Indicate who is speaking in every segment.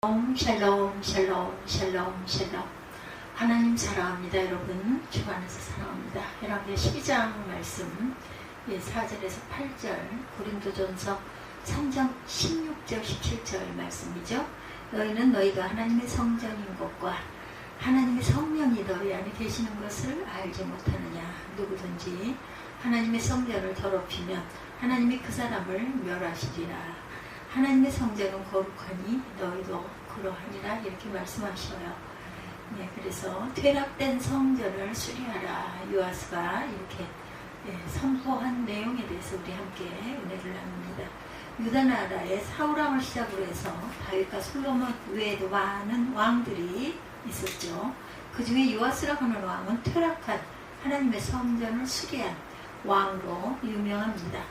Speaker 1: 샬롬 샬롬 샬롬 샬롬. 하나님 사랑합니다. 여러분 주 안에서 사랑합니다. 여러분의 12장 말씀 4절에서 8절 고린도전서 3장 16절 17절 말씀이죠. 너희는 너희가 하나님의 성전인 것과 하나님의 성령이 너희 안에 계시는 것을 알지 못하느냐. 누구든지 하나님의 성전을 더럽히면 하나님이 그 사람을 멸하시리라. 하나님의 성전은 거룩하니 너희도 그러하니라. 이렇게 말씀하셔요. 그래서 퇴락된 성전을 수리하라. 요아스가 이렇게 선포한 내용에 대해서 우리 함께 은혜를 나눕니다. 유다 나라의 사울왕을 시작으로 해서 다윗과 솔로몬 외에도 많은 왕들이 있었죠. 그 중에 요아스라고 하는 왕은 퇴락한 하나님의 성전을 수리한 왕으로 유명합니다.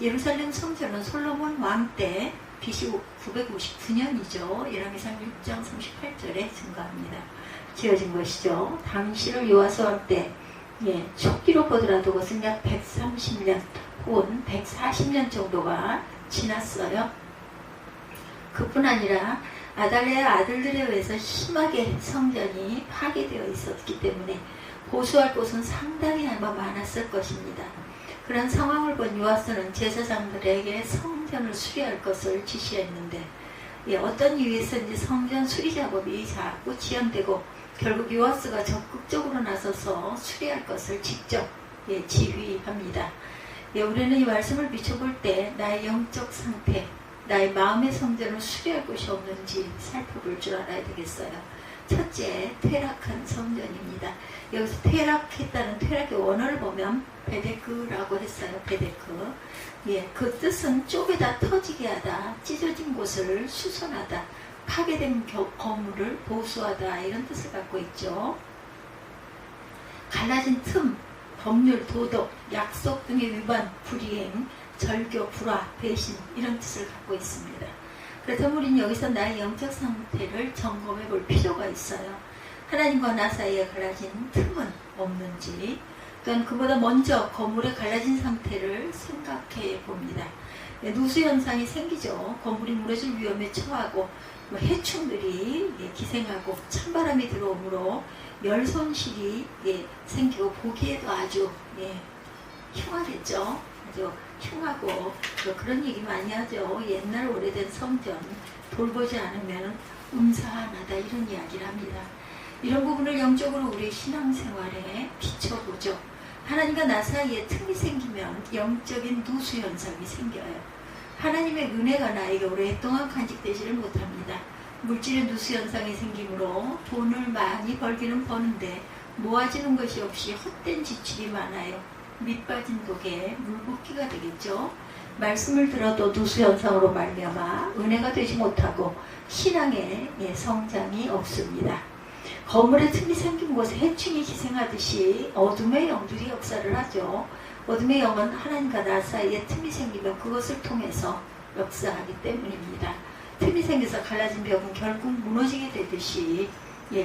Speaker 1: 예루살렘 성전은 솔로몬 왕 때 BC 959년이죠. 예레미야 6장 38절에 증거합니다. 지어진 것이죠. 당시를 요아스 왕 때 초기로 보더라도 그것은 약 130년 혹은 140년 정도가 지났어요. 그뿐 아니라 아달랴의 아들들에 의해서 심하게 성전이 파괴되어 있었기 때문에 보수할 곳은 상당히 아마 많았을 것입니다. 그런 상황을 본 요아스는 제사장들에게 성전을 수리할 것을 지시했는데 어떤 이유에서인지 성전 수리 작업이 자꾸 지연되고 결국 요아스가 적극적으로 나서서 수리할 것을 직접 지휘합니다. 우리는 이 말씀을 비춰볼 때 나의 영적 상태, 나의 마음의 성전을 수리할 곳이 없는지 살펴볼 줄 알아야 되겠어요. 첫째, 퇴락한 성전입니다. 여기서 퇴락했다는 퇴락의 원어를 보면 베데크라고 했어요. 베데크. 그 뜻은 쪼개다 터지게 하다, 찢어진 곳을 수선하다, 파괴된 건물을 보수하다, 이런 뜻을 갖고 있죠. 갈라진 틈, 법률, 도덕, 약속 등의 위반, 불이행, 절교, 불화, 배신, 이런 뜻을 갖고 있습니다. 그렇다면 우리는 여기서 나의 영적 상태를 점검해 볼 필요가 있어요. 하나님과 나 사이에 갈라진 틈은 없는지, 또한 그보다 먼저 건물의 갈라진 상태를 생각해 봅니다. 누수 현상이 생기죠. 건물이 무너질 위험에 처하고 해충들이 기생하고 찬바람이 들어오므로 열 손실이 생기고 보기에도 아주 흉하겠죠. 아주 흉하고 그런 얘기 많이 하죠. 옛날 오래된 성전 돌보지 않으면 음산하다, 이런 이야기를 합니다. 이런 부분을 영적으로 우리 신앙생활에 비춰보죠. 하나님과 나 사이에 틈이 생기면 영적인 누수 현상이 생겨요. 하나님의 은혜가 나에게 오랫동안 간직되지를 못합니다. 물질의 누수 현상이 생기므로 돈을 많이 벌기는 버는데 모아지는 것이 없이 헛된 지출이 많아요. 밑빠진 독에 물붓기가 되겠죠. 말씀을 들어도 누수 현상으로 말미암아 은혜가 되지 못하고 신앙의 성장이 없습니다. 건물에 틈이 생긴 곳에 해충이 기생하듯이 어둠의 영들이 역사를 하죠. 어둠의 영은 하나님과 나 사이에 틈이 생기면 그것을 통해서 역사하기 때문입니다. 틈이 생겨서 갈라진 벽은 결국 무너지게 되듯이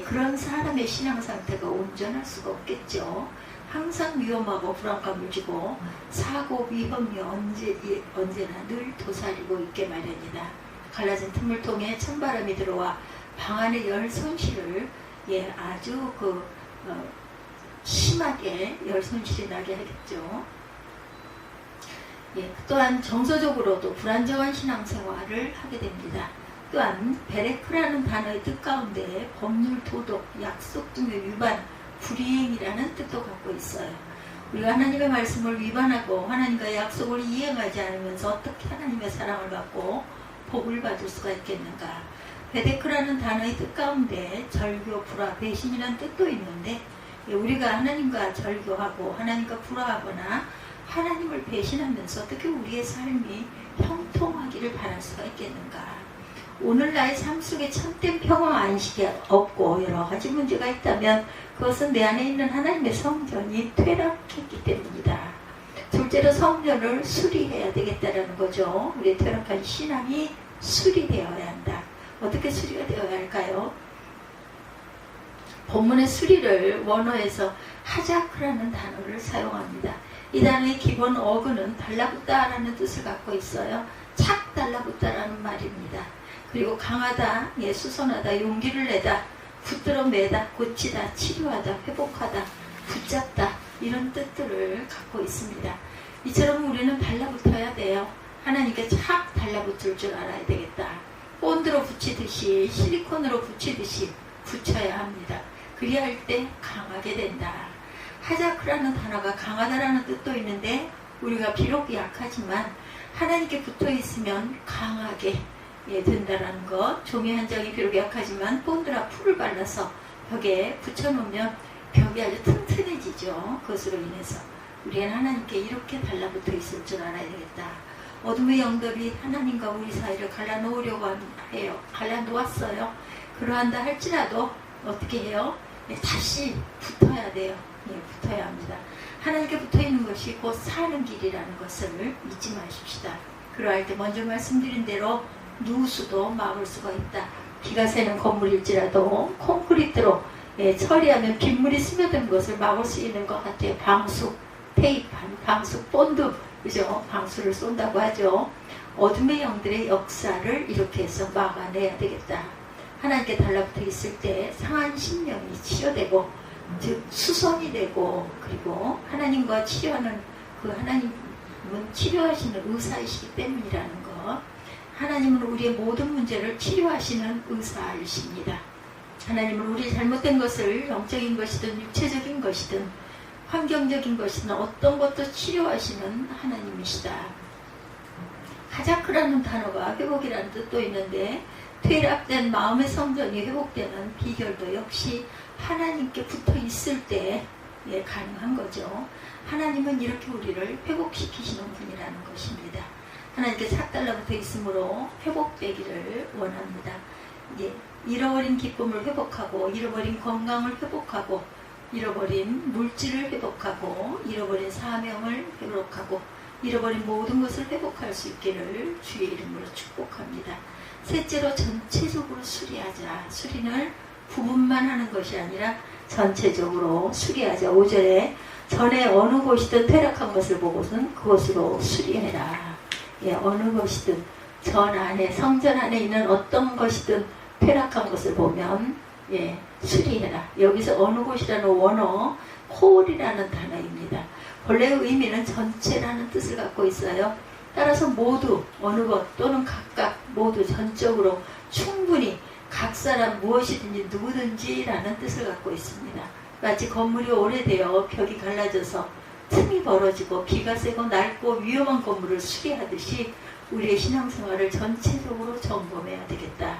Speaker 1: 그런 사람의 신앙 상태가 온전할 수가 없겠죠. 항상 위험하고 불안감을 주고 사고 위험이 언제나 늘 도사리고 있게 마련이다. 갈라진 틈을 통해 찬바람이 들어와 방 안에 열 손실을 아주 심하게 열 손실이 나게 하겠죠. 또한 정서적으로도 불안정한 신앙생활을 하게 됩니다. 또한 베레크라는 단어의 뜻 가운데 법률, 도덕, 약속 등의 위반, 불이행이라는 뜻도 갖고 있어요. 우리가 하나님의 말씀을 위반하고 하나님과의 약속을 이행하지 않으면서 어떻게 하나님의 사랑을 받고 복을 받을 수가 있겠는가. 베데크라는 단어의 뜻 가운데 절교, 불화, 배신이라는 뜻도 있는데 우리가 하나님과 절교하고 하나님과 불화하거나 하나님을 배신하면서 어떻게 우리의 삶이 형통하기를 바랄 수가 있겠는가. 오늘 나의 삶 속에 참된 평화, 안식이 없고 여러 가지 문제가 있다면 그것은 내 안에 있는 하나님의 성전이 퇴락했기 때문이다. 둘째로 성전을 수리해야 되겠다는 거죠. 우리의 퇴락한 신앙이 수리되어야 한다. 어떻게 수리가 되어야 할까요? 본문의 수리를 원어에서 하자크라는 단어를 사용합니다. 이 단어의 기본 어근은 달라붙다라는 뜻을 갖고 있어요. 착 달라붙다라는 말입니다. 그리고 강하다, 예, 수선하다, 용기를 내다, 붙들어 매다, 고치다, 치료하다, 회복하다, 붙잡다, 이런 뜻들을 갖고 있습니다. 이처럼 우리는 달라붙어야 돼요. 하나님께 착 달라붙을 줄 알아야 되겠다. 본드로 붙이듯이, 실리콘으로 붙이듯이 붙여야 합니다. 그리할 때 강하게 된다. 하자크라는 단어가 강하다라는 뜻도 있는데, 우리가 비록 약하지만 하나님께 붙어 있으면 강하게, 예, 된다라는 것. 종이 한 장이 비록 약하지만 본드라 풀을 발라서 벽에 붙여놓으면 벽이 아주 튼튼해지죠. 그것으로 인해서 우리는 하나님께 이렇게 달라붙어 있을 줄 알아야 되겠다. 어둠의 영들이 하나님과 우리 사이를 갈라놓으려고 해요. 갈라놓았어요. 그러한다 할지라도 어떻게 해요? 예, 다시 붙어야 돼요. 예, 붙어야 합니다. 하나님께 붙어있는 것이 곧 사는 길이라는 것을 잊지 마십시다. 그러할 때 먼저 말씀드린 대로 누수도 막을 수가 있다. 비가 새는 건물일지라도 콘크리트로, 예, 처리하면 빗물이 스며드는 것을 막을 수 있는 것 같아요. 방수, 테이프한 방수, 본드, 그죠? 방수를 쏜다고 하죠. 어둠의 영들의 역사를 이렇게 해서 막아내야 되겠다. 하나님께 달라붙어 있을 때 상한 심령이 치료되고, 즉 수선이 되고, 그리고 하나님과 치료하는 그 하나님은 치료하시는 의사이시기 때문이라는 것. 하나님은 우리의 모든 문제를 치료하시는 의사이십니다. 하나님은 우리의 잘못된 것을 영적인 것이든 육체적인 것이든 환경적인 것이든 어떤 것도 치료하시는 하나님이시다. 하자크라는 단어가 회복이라는 뜻도 있는데, 퇴락된 마음의 성전이 회복되는 비결도 역시 하나님께 붙어 있을 때, 예, 가능한 거죠. 하나님은 이렇게 우리를 회복시키시는 분이라는 것입니다. 하나님께 싹 달라붙어 있으므로 회복되기를 원합니다. 예, 잃어버린 기쁨을 회복하고, 잃어버린 건강을 회복하고, 잃어버린 물질을 회복하고, 잃어버린 사명을 회복하고, 잃어버린 모든 것을 회복할 수 있기를 주의 이름으로 축복합니다. 셋째로 전체적으로 수리하자. 수리는 부분만 하는 것이 아니라 전체적으로 수리하자. 5절에 전에 어느 곳이든 퇴락한 것을 보고선 그것으로 수리해라. 예, 어느 것이든 전 안에, 성전 안에 있는 어떤 것이든 퇴락한 것을 보면, 예, 수리해라. 여기서 어느 곳이라는 원어 홀이라는 단어입니다. 본래의 의미는 전체라는 뜻을 갖고 있어요. 따라서 모두, 어느 것 또는 각각, 모두 전적으로 충분히 각 사람 무엇이든지 누구든지 라는 뜻을 갖고 있습니다. 마치 건물이 오래되어 벽이 갈라져서 틈이 벌어지고 비가 새고 낡고 위험한 건물을 수리하듯이 우리의 신앙생활을 전체적으로 점검해야 되겠다.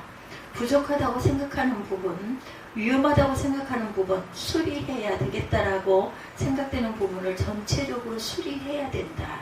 Speaker 1: 부족하다고 생각하는 부분, 위험하다고 생각하는 부분 수리해야 되겠다라고 생각되는 부분을 전체적으로 수리해야 된다.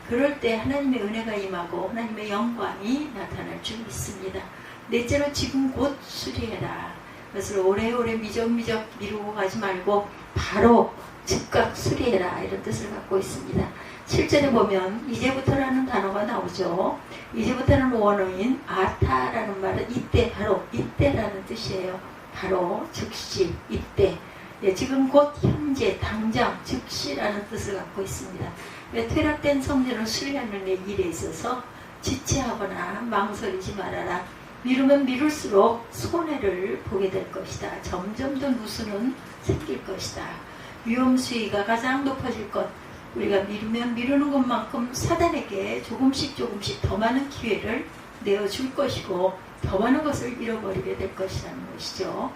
Speaker 1: 그럴 때 하나님의 은혜가 임하고 하나님의 영광이 나타날 줄 믿습니다. 넷째로 지금 곧 수리해라. 그것을 오래오래 미적미적 미루고 가지 말고 바로 즉각 수리해라, 이런 뜻을 갖고 있습니다. 7절에 보면 이제부터라는 단어가 나오죠. 이제부터라는 원어인 아타라는 말은 이때, 바로 이때라는 뜻이에요. 바로 즉시, 이때. 예, 지금 곧 현재, 당장, 즉시라는 뜻을 갖고 있습니다. 퇴락된 성전을 수리하는 일에 있어서 지체하거나 망설이지 말아라. 미루면 미룰수록 손해를 보게 될 것이다. 점점 더 누수는 생길 것이다. 위험 수위가 가장 높아질 것. 우리가 미루면 미루는 것만큼 사단에게 조금씩 더 많은 기회를 내어줄 것이고 더 많은 것을 잃어버리게 될 것이라는 것이죠.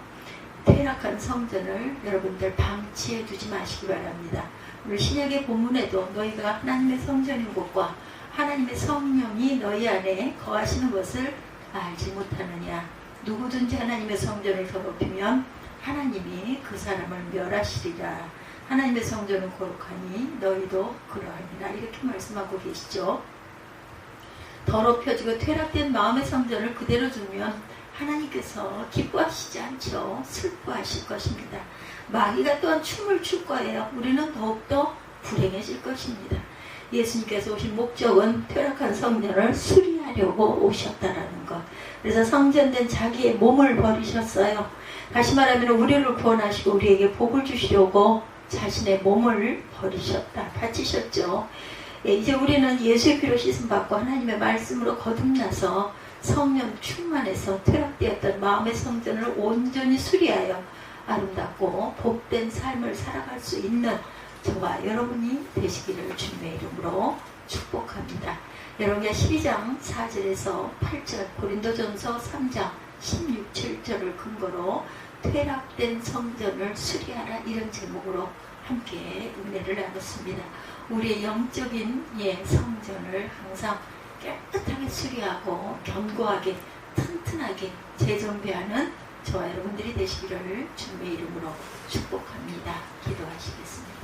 Speaker 1: 퇴락한 성전을 여러분들 방치해 두지 마시기 바랍니다. 오늘 신약의 본문에도 너희가 하나님의 성전인 곳과 하나님의 성령이 너희 안에 거하시는 것을 알지 못하느냐. 누구든지 하나님의 성전을 더럽히면 하나님이 그 사람을 멸하시리라. 하나님의 성전은 거룩하니 너희도 그러하니라. 이렇게 말씀하고 계시죠. 더럽혀지고 퇴락된 마음의 성전을 그대로 두면 하나님께서 기뻐하시지 않죠. 슬퍼하실 것입니다. 마귀가 또한 춤을 출 거예요. 우리는 더욱더 불행해질 것입니다. 예수님께서 오신 목적은 퇴락한 성전을 수리하려고 오셨다라는 것. 그래서 성전된 자기의 몸을 버리셨어요. 다시 말하면 우리를 구원하시고 우리에게 복을 주시려고 자신의 몸을 버리셨다. 바치셨죠. 예, 이제 우리는 예수의 피로 씻음 받고 하나님의 말씀으로 거듭나서 성령 충만해서 퇴락되었던 마음의 성전을 온전히 수리하여 아름답고 복된 삶을 살아갈 수 있는 저와 여러분이 되시기를 주님의 이름으로 축복합니다. 여러분의 12장 4절에서 8절, 고린도전서 3장 16, 7절을 근거로 퇴락된 성전을 수리하라, 이런 제목으로 함께 은혜를 나눴습니다. 우리의 영적인 성전을 항상 깨끗하게 수리하고 견고하게 튼튼하게 재정비하는 저와 여러분들이 되시기를 주님의 이름으로 축복합니다. 기도하시겠습니다.